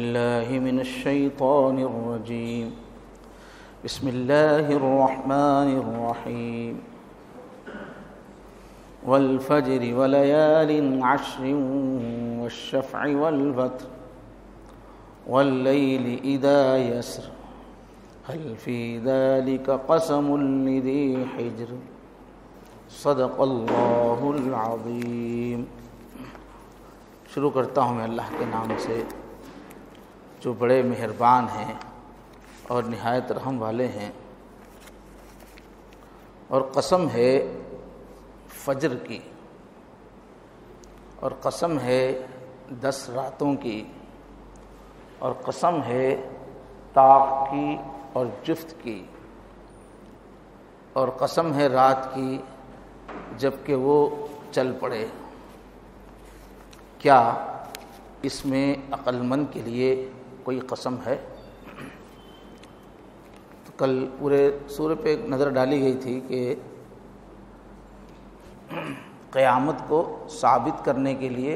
بالله من الشيطان الرجيم بسم الله الرحمن الرحيم والفجر وليال عشر والشفع والوتر والليل إذا يسر هل في ذلك قسم لذي حجر صدق اللہ العظیم۔ شروع کرتا ہوں میں اللہ کے نام سے جو بڑے مہربان ہیں اور نہایت رحم والے ہیں، اور قسم ہے فجر کی، اور قسم ہے 10 راتوں کی، اور قسم ہے طاق کی اور جفت کی، اور قسم ہے رات کی جب کہ وہ چل پڑے۔ کیا اس میں عقل مند کے لیے کوئی قسم ہے؟ تو کل پورے سورہ پہ ایک نظر ڈالی گئی تھی کہ قیامت کو ثابت کرنے کے لیے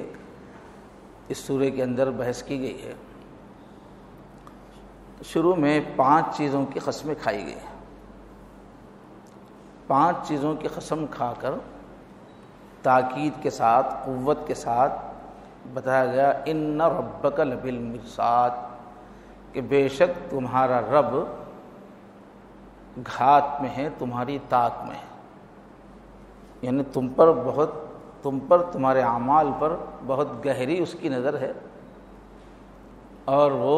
اس سورہ کے اندر بحث کی گئی ہے۔ شروع میں 5 چیزوں کی قسمیں کھائی گئی ہیں۔ 5 چیزوں کی قسم کھا کر تاکید کے ساتھ، قوت کے ساتھ بتایا گیا ان ربک لبالمرصاد، کہ بے شک تمہارا رب گھات میں ہے، تمہاری طاق میں ہے، یعنی تم پر تمہارے اعمال پر بہت گہری اس کی نظر ہے، اور وہ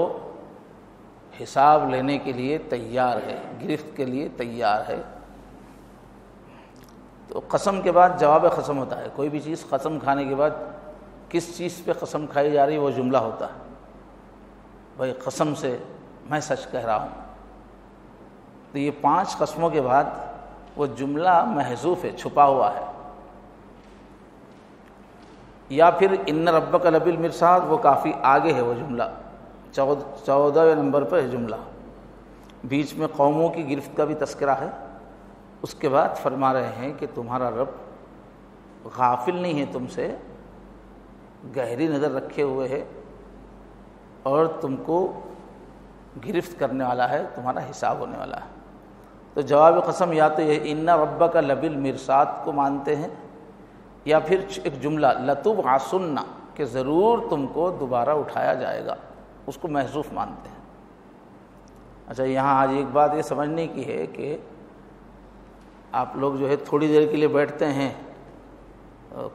حساب لینے کے لیے تیار ہے، گرفت کے لیے تیار ہے۔ تو قسم کے بعد جواب قسم ہوتا ہے۔ کوئی بھی چیز قسم کھانے کے بعد کس چیز پہ قسم کھائی جا رہی ہے وہ جملہ ہوتا ہے۔ بھائی قسم سے میں سچ کہہ رہا ہوں، تو یہ 5 قسموں کے بعد وہ جملہ محذوف ہے، چھپا ہوا ہے۔ یا پھر ان ربک لبالمرصاد، وہ کافی آگے ہے وہ جملہ، 14ویں نمبر پر ہے جملہ، بیچ میں قوموں کی گرفت کا بھی تذکرہ ہے۔ اس کے بعد فرما رہے ہیں کہ تمہارا رب غافل نہیں ہے تم سے، گہری نظر رکھے ہوئے ہے، اور تم کو گرفت کرنے والا ہے، تمہارا حساب ہونے والا ہے۔ تو جواب قسم یا تو یہ ان ربک لبالمرصاد کو مانتے ہیں، یا پھر ایک جملہ لتبعثن، کہ ضرور تم کو دوبارہ اٹھایا جائے گا، اس کو محذوف مانتے ہیں۔ اچھا، یہاں آج ایک بات یہ سمجھنے کی ہے کہ آپ لوگ جو ہے تھوڑی دیر کے لیے بیٹھتے ہیں،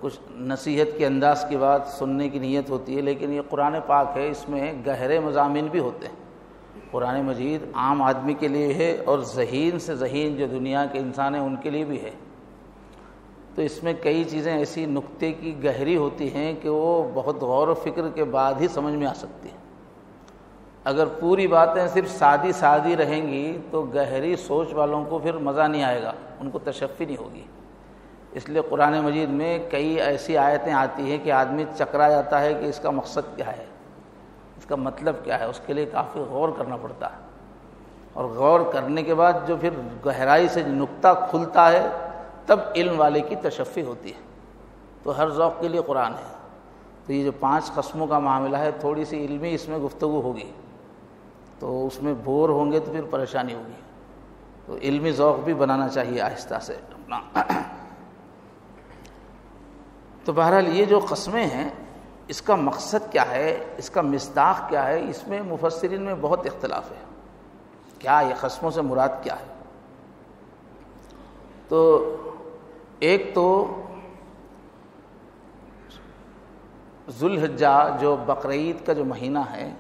کچھ نصیحت کے انداز کی بات سننے کی نیت ہوتی ہے، لیکن یہ قرآن پاک ہے، اس میں گہرے مضامین بھی ہوتے ہیں۔ قرآن مجید عام آدمی کے لیے ہے، اور ذہین سے ذہین جو دنیا کے انسان ہیں ان کے لیے بھی ہے۔ تو اس میں کئی چیزیں ایسی نقطے کی گہری ہوتی ہیں کہ وہ بہت غور و فکر کے بعد ہی سمجھ میں آ سکتی ہیں۔ اگر پوری باتیں صرف سادی رہیں گی تو گہری سوچ والوں کو پھر مزہ نہیں آئے گا، ان کو تشفی نہیں ہوگی۔ اس لیے قرآن مجید میں کئی ایسی آیتیں آتی ہیں کہ آدمی چکرا جاتا ہے کہ اس کا مقصد کیا ہے، اس کا مطلب کیا ہے، اس کے لیے کافی غور کرنا پڑتا ہے، اور غور کرنے کے بعد جو پھر گہرائی سے نقطہ کھلتا ہے تب علم والے کی تشفی ہوتی ہے۔ تو ہر ذوق کے لیے قرآن ہے۔ تو یہ جو 5 قسموں کا معاملہ ہے، تھوڑی سی علمی اس میں گفتگو ہوگی، تو اس میں بور ہوں گے تو پھر پریشانی ہوگی۔ تو علمی ذوق بھی بنانا چاہیے آہستہ سے اپنا۔ تو بہرحال یہ جو قسمیں ہیں، اس کا مقصد کیا ہے، اس کا مصداق کیا ہے، اس میں مفسرین میں بہت اختلاف ہے۔ کیا یہ قسموں سے مراد کیا ہے؟ تو ایک تو ذوالحجہ جو بقرعید کا جو مہینہ ہے،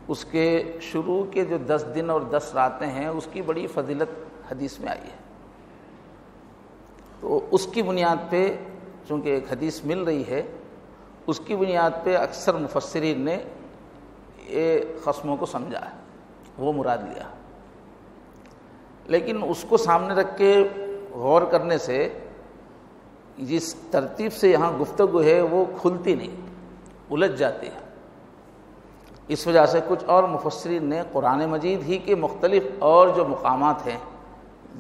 اس کے شروع کے جو 10 دن اور 10 راتیں ہیں، اس کی بڑی فضیلت حدیث میں آئی ہے۔ تو اس کی بنیاد پہ چونکہ ایک حدیث مل رہی ہے، اس کی بنیاد پہ اکثر مفسرین نے یہ قسموں کو سمجھا ہے، وہ مراد لیا۔ لیکن اس کو سامنے رکھ کے غور کرنے سے جس ترتیب سے یہاں گفتگو ہے وہ کھلتی نہیں، الجھ جاتی ہے۔ اس وجہ سے کچھ اور مفسرین نے قرآن مجید ہی کے مختلف اور جو مقامات ہیں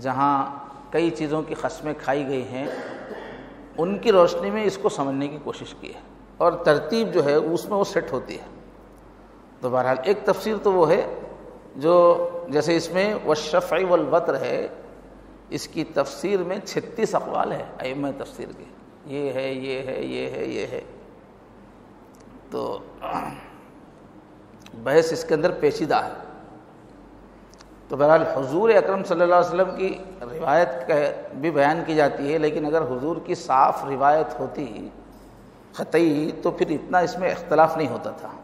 جہاں کئی چیزوں کی قسمیں کھائی گئی ہیں، ان کی روشنی میں اس کو سمجھنے کی کوشش کی ہے، اور ترتیب جو ہے اس میں وہ سیٹ ہوتی ہے۔ تو تو بہرحال ایک تفسیر تو وہ ہے جو جیسے اس میں والشفع والوتر ہے، اس کی تفسیر میں 36 اقوال ہے ائمہ تفسیر کے، یہ ہے یہ ہے یہ ہے یہ ہے، تو بحث اس کے اندر پیچیدہ ہے۔ تو بہرحال حضور اکرم صلی اللہ علیہ وسلم کی روایت بھی بیان کی جاتی ہے، لیکن اگر حضور کی صاف روایت ہوتی قطعی تو پھر اتنا اس میں اختلاف نہیں ہوتا تھا۔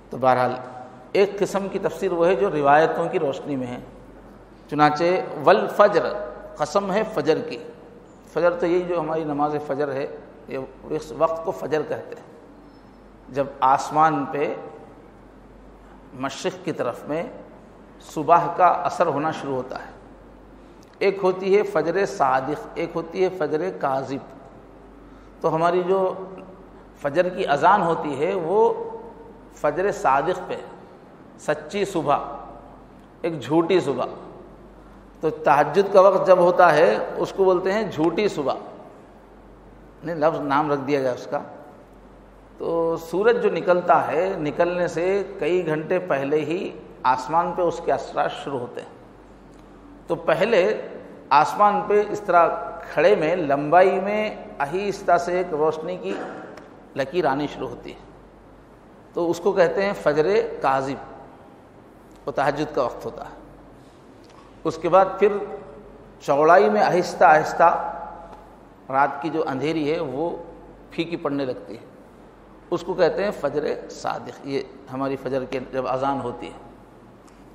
تو بہرحال ایک قسم کی تفسیر وہ ہے جو روایتوں کی روشنی میں ہے، چنانچہ والفجر، قسم ہے فجر کی، فجر تو یہی جو ہماری نماز فجر ہے، یہ اس وقت کو فجر کہتے ہیں جب آسمان پہ مشرق کی طرف میں صبح کا اثر ہونا شروع ہوتا ہے۔ ایک ہوتی ہے فجر صادق، ایک ہوتی ہے فجر کاذب۔ تو ہماری جو فجر کی اذان ہوتی ہے وہ فجر صادق پہ، سچی صبح، ایک جھوٹی صبح۔ تو تہجد کا وقت جب ہوتا ہے اس کو بولتے ہیں جھوٹی صبح، نہیں لفظ نام رکھ دیا گیا اس کا۔ تو سورج جو نکلتا ہے، نکلنے سے کئی گھنٹے پہلے ہی آسمان پہ اس کے اثرات شروع ہوتے ہیں۔ تو پہلے آسمان پہ اس طرح کھڑے میں لمبائی میں آہستہ سے ایک روشنی کی لکیر آنی شروع ہوتی ہے، تو اس کو کہتے ہیں فجر کاذب، وہ تہجد کا وقت ہوتا ہے۔ اس کے بعد پھر چوڑائی میں آہستہ آہستہ رات کی جو اندھیری ہے وہ پھیکی پڑنے لگتی ہے، اس کو کہتے ہیں فجر صادق۔ یہ ہماری فجر کے جب اذان ہوتی ہے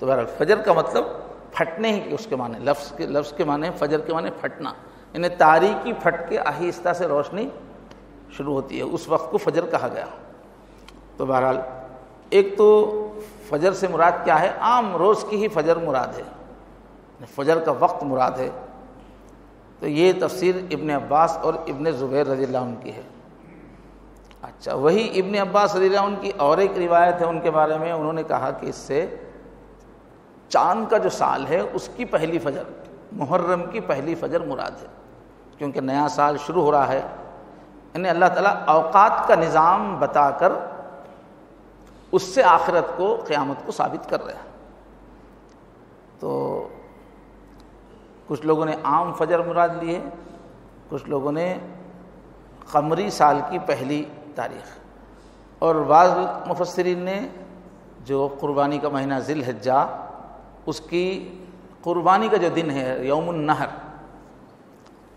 تو بہرحال فجر کا مطلب پھٹنے ہی کے اس کے معنی، لفظ کے معنی فجر کے معنی پھٹنا، یعنی تاریکی پھٹ کے آہستہ سے روشنی شروع ہوتی ہے، اس وقت کو فجر کہا گیا۔ تو بہرحال ایک تو فجر سے مراد کیا ہے، عام روز کی ہی فجر مراد ہے، فجر کا وقت مراد ہے۔ تو یہ تفسیر ابن عباس اور ابن زبیر رضی اللہ عنہ کی ہے۔ اچھا، وہی ابن عباس رضی اللہ عنہ کی اور ایک روایت ہے ان کے بارے میں، انہوں نے کہا کہ اس سے چاند کا جو سال ہے اس کی پہلی فجر، محرم کی پہلی فجر مراد ہے، کیونکہ نیا سال شروع ہو رہا ہے، یعنی اللہ تعالیٰ اوقات کا نظام بتا کر اس سے آخرت کو، قیامت کو ثابت کر رہے ہیں۔ تو کچھ لوگوں نے عام فجر مراد لی ہے، کچھ لوگوں نے قمری سال کی پہلی تاریخ، اور بعض مفسرین نے جو قربانی کا مہینہ ذی الحجہ، اس کی قربانی کا جو دن ہے یوم النحر،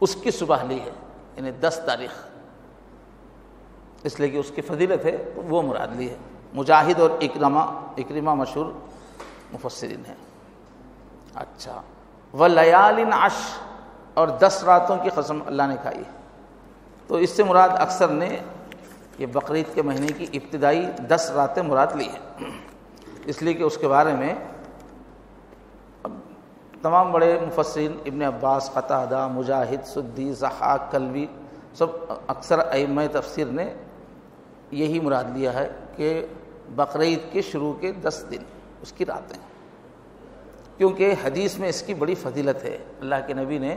اس کی صبح لی ہے، یعنی 10 تاریخ، اس لیے کہ اس کی فضیلت ہے تو وہ مراد لی ہے۔ مجاہد اور اکرمہ مشہور مفسرین ہیں۔ اچھا، ولیال عشر، اور 10 راتوں کی قسم اللہ نے کھائی ہے، تو اس سے مراد اکثر نے یہ بقرعید کے مہینے کی ابتدائی 10 راتیں مراد لی ہیں، اس لیے کہ اس کے بارے میں تمام بڑے مفسرین ابن عباس، قتادہ، مجاہد، سدی، ضحاک، کلبی، سب اکثر ائمہ تفسیر نے یہی مراد لیا ہے کہ بقرعید کے شروع کے 10 دن، اس کی راتیں، کیونکہ حدیث میں اس کی بڑی فضیلت ہے۔ اللہ کے نبی نے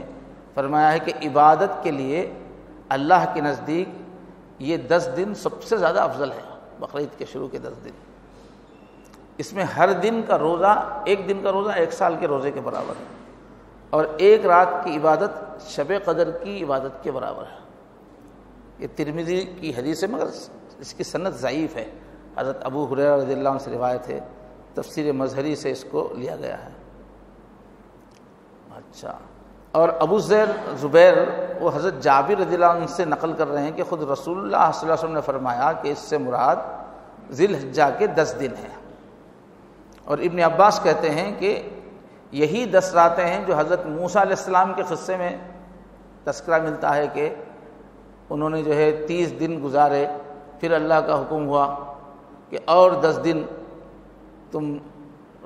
فرمایا ہے کہ عبادت کے لیے اللہ کے نزدیک یہ 10 دن سب سے زیادہ افضل ہے، بقرعید کے شروع کے 10 دن۔ اس میں ہر دن کا روزہ، ایک دن کا روزہ 1 سال کے روزے کے برابر ہے، اور ایک رات کی عبادت شب قدر کی عبادت کے برابر ہے۔ یہ ترمذی کی حدیث ہے، مگر اس کی سند ضعیف ہے، حضرت ابو ہریرہ رضی اللہ عنہ سے روایت ہے، تفسیر مظہری سے اس کو لیا گیا ہے۔ اچھا، اور ابو زبیر وہ حضرت جابر رضی اللہ عنہ سے نقل کر رہے ہیں کہ خود رسول اللہ صلی اللہ علیہ وسلم نے فرمایا کہ اس سے مراد ذی الحجہ کے 10 دن ہیں، اور ابن عباس کہتے ہیں کہ یہی 10 راتیں ہیں جو حضرت موسیٰ علیہ السلام کے قصے میں تذکرہ ملتا ہے کہ انہوں نے جو ہے 30 دن گزارے، پھر اللہ کا حکم ہوا کہ اور 10 دن تم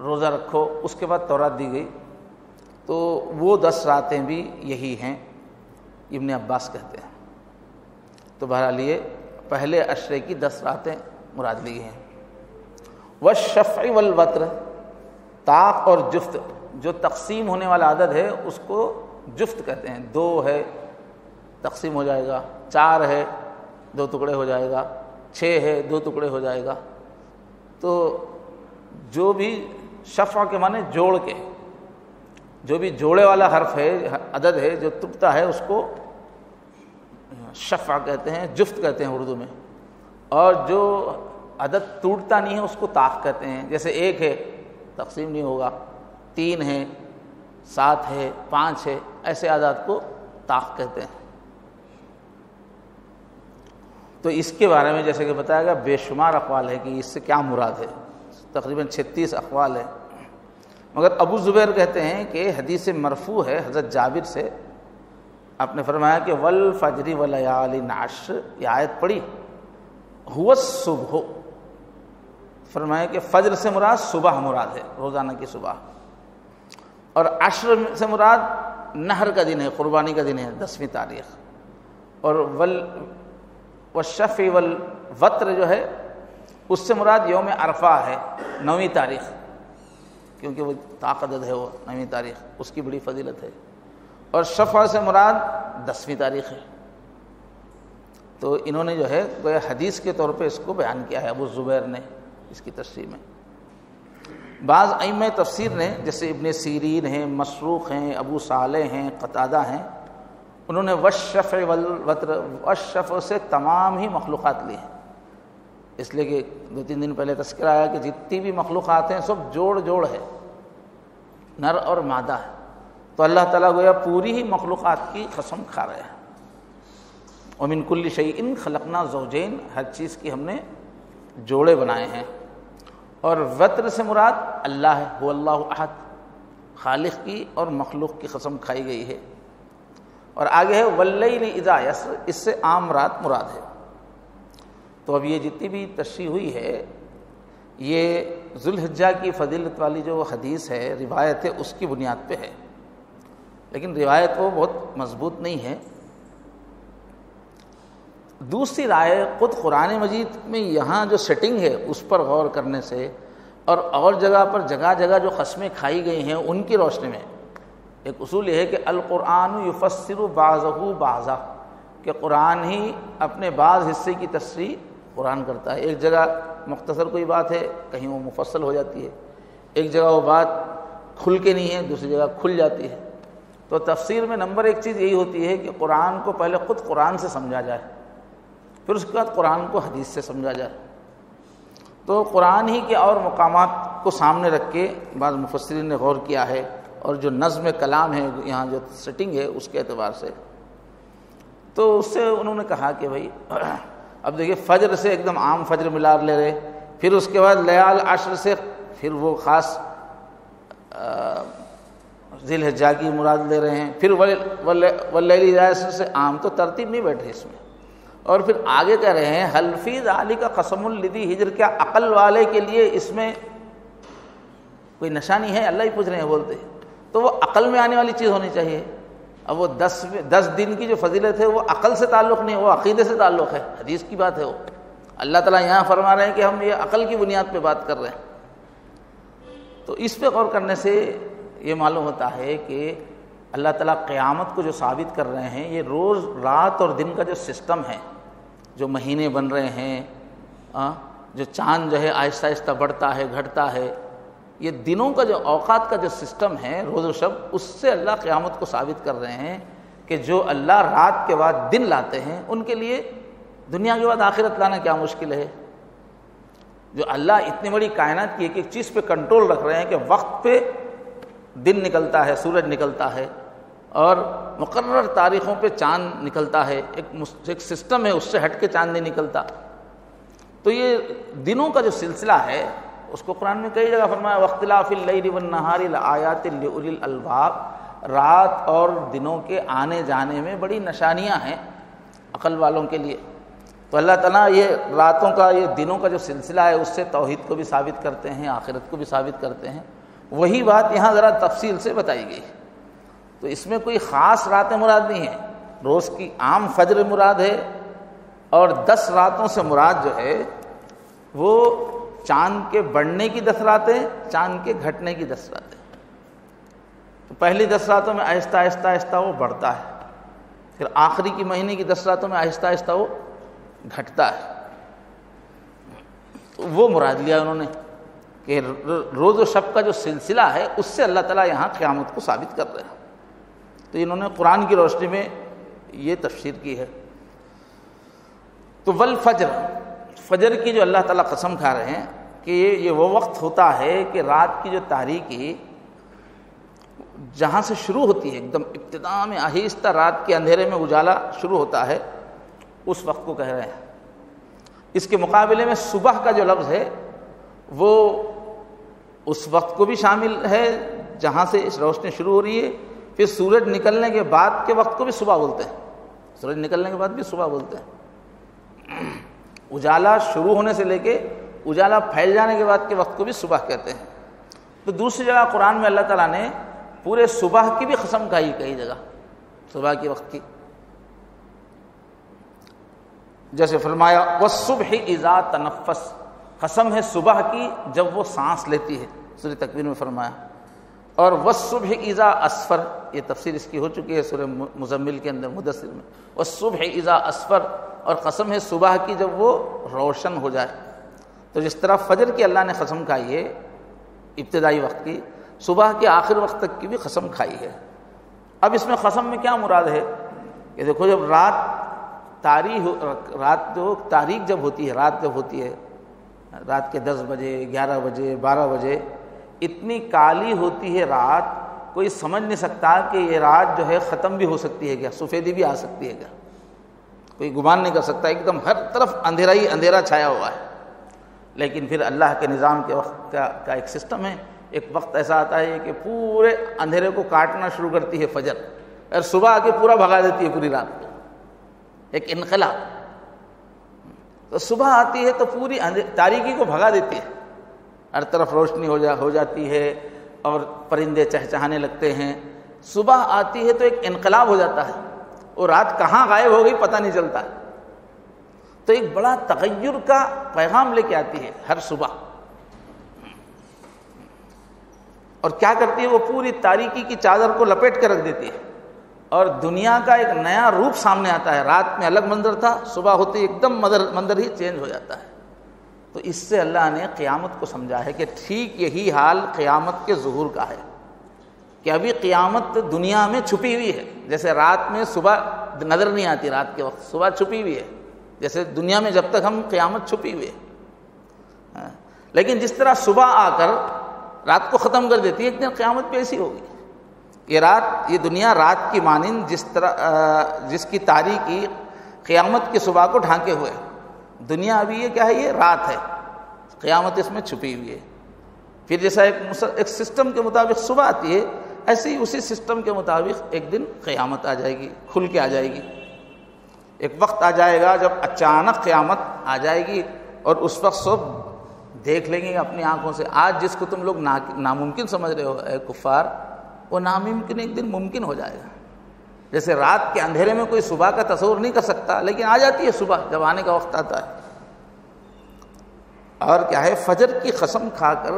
روزہ رکھو، اس کے بعد تورات دی گئی، تو وہ 10 راتیں بھی یہی ہیں، ابن عباس کہتے ہیں۔ تو بہرحال یہ پہلے عشرے کی 10 راتیں مراد لی ہیں۔ والشفع والوتر، طاق اور جفت، جو تقسیم ہونے والا عدد ہے اس کو جفت کہتے ہیں، 2 ہے تقسیم ہو جائے گا، 4 ہے 2 ٹکڑے ہو جائے گا، 6 ہے 2 ٹکڑے ہو جائے گا، تو جو بھی شفع کے معنی جوڑ کے، جو بھی جوڑے والا حرف ہے، عدد ہے جو ٹوٹتا ہے، اس کو شفع کہتے ہیں، جفت کہتے ہیں اردو میں، اور جو عدد ٹوٹتا نہیں ہے اس کو طاق کہتے ہیں۔ جیسے 1 ہے تقسیم نہیں ہوگا، 3 ہے، 7 ہے، 5 ہے، ایسے اعداد کو طاق کہتے ہیں۔ تو اس کے بارے میں جیسے کہ بتایا گیا بے شمار اقوال ہے کہ اس سے کیا مراد ہے، تقریباً 36 اقوال ہے، مگر ابو زبیر کہتے ہیں کہ حدیث مرفوع ہے حضرت جابر سے، آپ نے فرمایا کہ والفجر ولیال عشر، یہ آیت پڑھی، هو الصبح، فرمایا کہ فجر سے مراد صبح مراد ہے، روزانہ کی صبح، اور عشر سے مراد نحر کا دن ہے، قربانی کا دن ہے 10ویں تاریخ، اور والشفع والوتر جو ہے اس سے مراد یوم عرفہ ہے 9ویں تاریخ، کیونکہ وہ طاق عدد ہے، وہ 9ویں تاریخ اس کی بڑی فضیلت ہے، اور شفع سے مراد 10ویں تاریخ ہے۔ تو انہوں نے جو ہے وہ حدیث کے طور پہ اس کو بیان کیا ہے ابو زبیر نے اس کی تشریح میں۔ بعض ائمہ تفسیر نے جیسے ابن سیرین ہیں، مسروق ہیں، ابو صالح ہیں، قتادہ ہیں، انہوں نے والشفع والوتر، والشفع سے تمام ہی مخلوقات لی ہیں، اس لیے کہ 2-3 دن پہلے تذکرہ آیا کہ جتنی بھی مخلوقات ہیں سب جوڑ جوڑ ہے، نر اور مادہ ہے، تو اللہ تعالیٰ گویا پوری ہی مخلوقات کی قسم کھا رہے ہیں۔ وَمِن كُلِّ شَيْءٍ خَلَقْنَا زَوْجَيْنِ، ہر چیز کی ہم نے جوڑے بنائے ہیں، اور وتر سے مراد اللہ ہے، هو اللہ احد، خالق کی اور مخلوق کی قسم کھائی گئی ہے، اور آگے ہے وَاللَّيْلِ إِذَا يَسْرِ، اس سے عام رات مراد ہے۔ تو اب یہ جتنی بھی تشریح ہوئی ہے یہ ذوالحجہ کی فضیلت والی جو حدیث ہے، روایت ہے، اس کی بنیاد پہ ہے، لیکن روایت وہ بہت مضبوط نہیں ہے۔ دوسری رائے خود قرآن مجید میں یہاں جو سیٹنگ ہے اس پر غور کرنے سے، اور جگہ پر جگہ جگہ جو قسمیں کھائی گئی ہیں ان کی روشنی میں، ایک اصول یہ ہے کہ القرآن یفسر بعضہ بعضا، کہ قرآن ہی اپنے بعض حصے کی تشریح قرآن کرتا ہے۔ ایک جگہ مختصر کوئی بات ہے، کہیں وہ مفصل ہو جاتی ہے، ایک جگہ وہ بات کھل کے نہیں ہے، دوسری جگہ کھل جاتی ہے۔ تو تفسیر میں نمبر 1 چیز یہی ہوتی ہے کہ قرآن کو پہلے خود قرآن سے سمجھا جائے، پھر اس کے بعد قرآن کو حدیث سے سمجھا جائے۔ تو قرآن ہی کے اور مقامات کو سامنے رکھ کے بعض مفسرین نے غور کیا ہے، اور جو نظم کلام ہے یہاں جو سیٹنگ ہے اس کے اعتبار سے، تو اس سے انہوں نے کہا کہ بھائی اب دیکھیے فجر سے ایک دم عام فجر ملا لے رہے، پھر اس کے بعد لیال عشر سے پھر وہ خاص ذی الحجہ کی مراد لے رہے ہیں، پھر واللیل اذا یسر سے عام، تو ترتیب نہیں بیٹھ رہی اس میں، اور پھر آگے کہہ رہے ہیں حل فی ذالک قسم لذی حجر، کیا عقل والے کے لیے اس میں کوئی نشانی ہے؟ اللہ ہی پوچھ رہے ہیں بولتے، تو وہ عقل میں آنے والی چیز ہونی چاہیے۔ اب وہ 10 دن کی جو فضیلت ہے وہ عقل سے تعلق نہیں، وہ عقیدے سے تعلق ہے، حدیث کی بات ہے وہ۔ اللہ تعالیٰ یہاں فرما رہے ہیں کہ ہم یہ عقل کی بنیاد پہ بات کر رہے ہیں۔ تو اس پہ غور کرنے سے یہ معلوم ہوتا ہے کہ اللہ تعالیٰ قیامت کو جو ثابت کر رہے ہیں، یہ روز رات اور دن کا جو سسٹم ہے، جو مہینے بن رہے ہیں، جو چاند جو ہے آہستہ آہستہ بڑھتا ہے گھٹتا ہے، یہ دنوں کا جو اوقات کا جو سسٹم ہے روز و شب، اس سے اللہ قیامت کو ثابت کر رہے ہیں کہ جو اللہ رات کے بعد دن لاتے ہیں ان کے لیے دنیا کے بعد آخرت لانا کیا مشکل ہے۔ جو اللہ اتنی بڑی کائنات کی ایک ایک چیز پہ کنٹرول رکھ رہے ہیں کہ وقت پہ دن نکلتا ہے، سورج نکلتا ہے، اور مقرر تاریخوں پہ چاند نکلتا ہے، ایک سسٹم ہے، اس سے ہٹ کے چاند نہیں نکلتا۔ تو یہ دنوں کا جو سلسلہ ہے اس کو قرآن میں کئی جگہ فرمایا واختلاف اللیل والنہار لآیات لأولی الالباب، رات اور دنوں کے آنے جانے میں بڑی نشانیاں ہیں عقل والوں کے لیے۔ تو اللہ تعالیٰ یہ راتوں کا یہ دنوں کا جو سلسلہ ہے اس سے توحید کو بھی ثابت کرتے ہیں، آخرت کو بھی ثابت کرتے ہیں۔ وہی بات یہاں ذرا تفصیل سے بتائی گئی، تو اس میں کوئی خاص راتیں مراد نہیں ہیں، روز کی عام فجر مراد ہے، اور 10 راتوں سے مراد جو ہے وہ چاند کے بڑھنے کی 10 راتیں، چاند کے گھٹنے کی 10 راتیں۔ تو پہلی 10 راتوں میں آہستہ آہستہ آہستہ وہ بڑھتا ہے، پھر آخری کی مہینے کی 10 راتوں میں آہستہ آہستہ وہ گھٹتا ہے۔ تو وہ مراد لیا انہوں نے کہ روز و شب کا جو سلسلہ ہے اس سے اللہ تعالیٰ یہاں قیامت کو ثابت کر رہے ہیں۔ تو انہوں نے قرآن کی روشنی میں یہ تفسیر کی ہے۔ تو والفجر، فجر کی جو اللہ تعالیٰ قسم کھا رہے ہیں کہ یہ وہ وقت ہوتا ہے کہ رات کی جو تاریکی جہاں سے شروع ہوتی ہے، ایک دم ابتدا میں آہستہ رات کے اندھیرے میں اجالا شروع ہوتا ہے، اس وقت کو کہہ رہے ہیں۔ اس کے مقابلے میں صبح کا جو لفظ ہے وہ اس وقت کو بھی شامل ہے جہاں سے اس روشنی شروع ہو رہی ہے، پھر سورج نکلنے کے بعد کے وقت کو بھی صبح بولتے ہیں، سورج نکلنے کے بعد بھی صبح بولتے ہیں۔ اجالا شروع ہونے سے لے کے اجالا پھیل جانے کے بعد کے وقت کو بھی صبح کہتے ہیں۔ تو دوسری جگہ قرآن میں اللہ تعالیٰ نے پورے صبح کی بھی قسم کھائی، کئی جگہ صبح کے وقت کی، جیسے فرمایا والصبح اذا تنفس، قسم ہے صبح کی جب وہ سانس لیتی ہے، سورہ تکویر میں فرمایا۔ اور والصبح اذا اسفر، یہ تفسیر اس کی ہو چکی ہے سورہ مزمل کے اندر، مدثر میں، والصبح اذا اسفر، اور قسم ہے صبح کی جب وہ روشن ہو جائے۔ تو جس طرح فجر کی اللہ نے قسم کھائی ہے ابتدائی وقت کی، صبح کے آخر وقت تک کی بھی قسم کھائی ہے۔ اب اس میں قسم میں کیا مراد ہے کہ دیکھو جب رات جو تاریک جب ہوتی ہے، رات جب ہوتی ہے، رات کے 10 بجے 11 بجے 12 بجے اتنی کالی ہوتی ہے رات، کوئی سمجھ نہیں سکتا کہ یہ رات جو ہے ختم بھی ہو سکتی ہے کیا، سفیدی بھی آ سکتی ہے کیا، کوئی گمان نہیں کر سکتا، ایک دم ہر طرف اندھیرا ہی اندھیرا چھایا ہوا ہے۔ لیکن پھر اللہ کے نظام کے وقت کا ایک سسٹم ہے، ایک وقت ایسا آتا ہے کہ پورے اندھیرے کو کاٹنا شروع کرتی ہے فجر، اور صبح آ کے پورا بھگا دیتی ہے پوری رات کو، ایک انقلاب۔ تو صبح آتی ہے تو پوری تاریکی کو بھگا دیتی ہے، ہر طرف روشنی ہو جاتی ہے اور پرندے چہچہانے لگتے ہیں۔ صبح آتی ہے تو ایک انقلاب ہو جاتا ہے، اور رات کہاں غائب ہو گئی پتہ نہیں چلتا ہے۔ تو ایک بڑا تغیر کا پیغام لے کے آتی ہے ہر صبح، اور کیا کرتی ہے وہ پوری تاریکی کی چادر کو لپیٹ کے رکھ دیتی ہے، اور دنیا کا ایک نیا روپ سامنے آتا ہے۔ رات میں الگ منظر تھا، صبح ہوتے ایک دم منظر ہی چینج ہو جاتا ہے۔ تو اس سے اللہ نے قیامت کو سمجھا ہے کہ ٹھیک یہی حال قیامت کے ظہور کا ہے، کہ ابھی قیامت دنیا میں چھپی ہوئی ہے، جیسے رات میں صبح نظر نہیں آتی، رات کے وقت صبح چھپی ہوئی ہے، جیسے دنیا میں جب تک ہم قیامت چھپی ہوئی ہے۔ لیکن جس طرح صبح آ کر رات کو ختم کر دیتی ہے، ایک دن قیامت بھی ایسی ہوگی۔ یہ دنیا رات کی مانند جس کی تاریکی قیامت کی صبح کو ڈھانکے ہوئے، دنیا ابھی یہ کیا ہے، یہ رات ہے، قیامت اس میں چھپی ہوئی ہے۔ پھر جیسا ایک سسٹم کے مطابق صبح آتی ہے، ایسے ہی اسی سسٹم کے مطابق ایک دن قیامت آ جائے گی، کھل کے آ جائے گی۔ ایک وقت آ جائے گا جب اچانک قیامت آ جائے گی، اور اس وقت سب دیکھ لیں گے اپنی آنکھوں سے۔ آج جس کو تم لوگ ناممکن سمجھ رہے ہو اے کفار، وہ ناممکن ایک دن ممکن ہو جائے گا۔ جیسے رات کے اندھیرے میں کوئی صبح کا تصور نہیں کر سکتا، لیکن آ جاتی ہے صبح جب آنے کا وقت آتا ہے۔ اور کیا ہے، فجر کی قسم کھا کر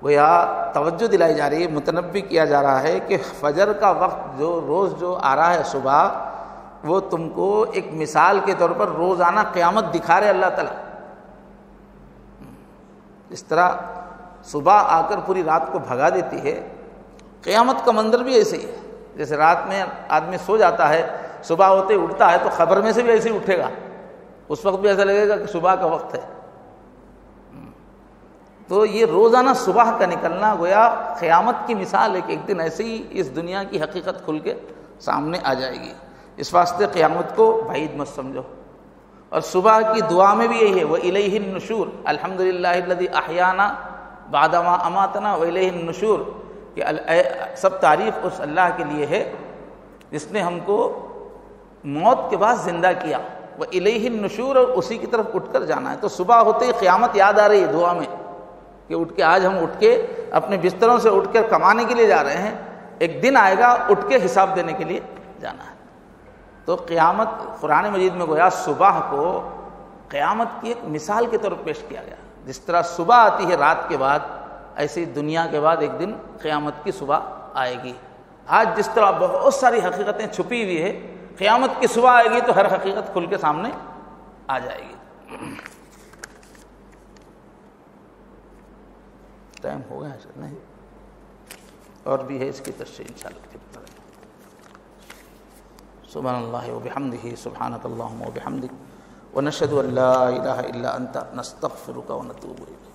گویا توجہ دلائی جا رہی ہے، متنبی کیا جا رہا ہے کہ فجر کا وقت جو روز جو آ رہا ہے صبح، وہ تم کو ایک مثال کے طور پر روزانہ قیامت دکھا رہے اللہ تعالیٰ۔ اس طرح صبح آ کر پوری رات کو بھگا دیتی ہے، قیامت کا منظر بھی ایسے ہی ہے۔ جیسے رات میں آدمی سو جاتا ہے، صبح ہوتے اٹھتا ہے تو خبر میں سے بھی ایسے ہی اٹھے گا، اس وقت بھی ایسا لگے گا کہ صبح کا وقت ہے۔ تو یہ روزانہ صبح کا نکلنا گویا قیامت کی مثال ہے کہ ایک دن ایسے ہی اس دنیا کی حقیقت کھل کے سامنے آ جائے گی۔ اس واسطے قیامت کو بعید مت سمجھو۔ اور صبح کی دعا میں بھی یہی ہے، وَإِلَيْهِ النُّشُورُ، الحمدللہ الذی احیانا بعد ما اماتنا وإلیہ النشور، کہ سب تعریف اس اللہ کے لیے ہے جس نے ہم کو موت کے بعد زندہ کیا، وإلیہ النشور، اور اسی کی طرف اٹھ کر جانا ہے۔ تو صبح ہوتے ہی قیامت یاد آ رہی ہے دعا میں کہ اٹھ کے آج ہم اٹھ کے اپنے بستروں سے اٹھ کر کمانے کے لیے جا رہے ہیں، ایک دن آئے گا اٹھ کے حساب دینے کے لیے جانا ہے۔ تو قیامت قرآن مجید میں گویا صبح کو قیامت کی ایک مثال کے طور پر پیش کیا گیا۔ جس طرح صبح آتی ہے رات کے بعد، ایسی دنیا کے بعد ایک دن قیامت کی صبح آئے گی۔ آج جس طرح بہت ساری حقیقتیں چھپی ہوئی ہے، قیامت کی صبح آئے گی تو ہر حقیقت کھل کے سامنے آ جائے گی۔ ٹائم ہو گیا ہے نہیں، اور بھی ہے اس کی تشریح انشاءاللہ پھر کریں گے۔ سبحان اللہ وبحمدہ، سبحانک اللہم وبحمدک، ونشہد ان لا الہ الا انت، نستغفرک ونتوب الیک۔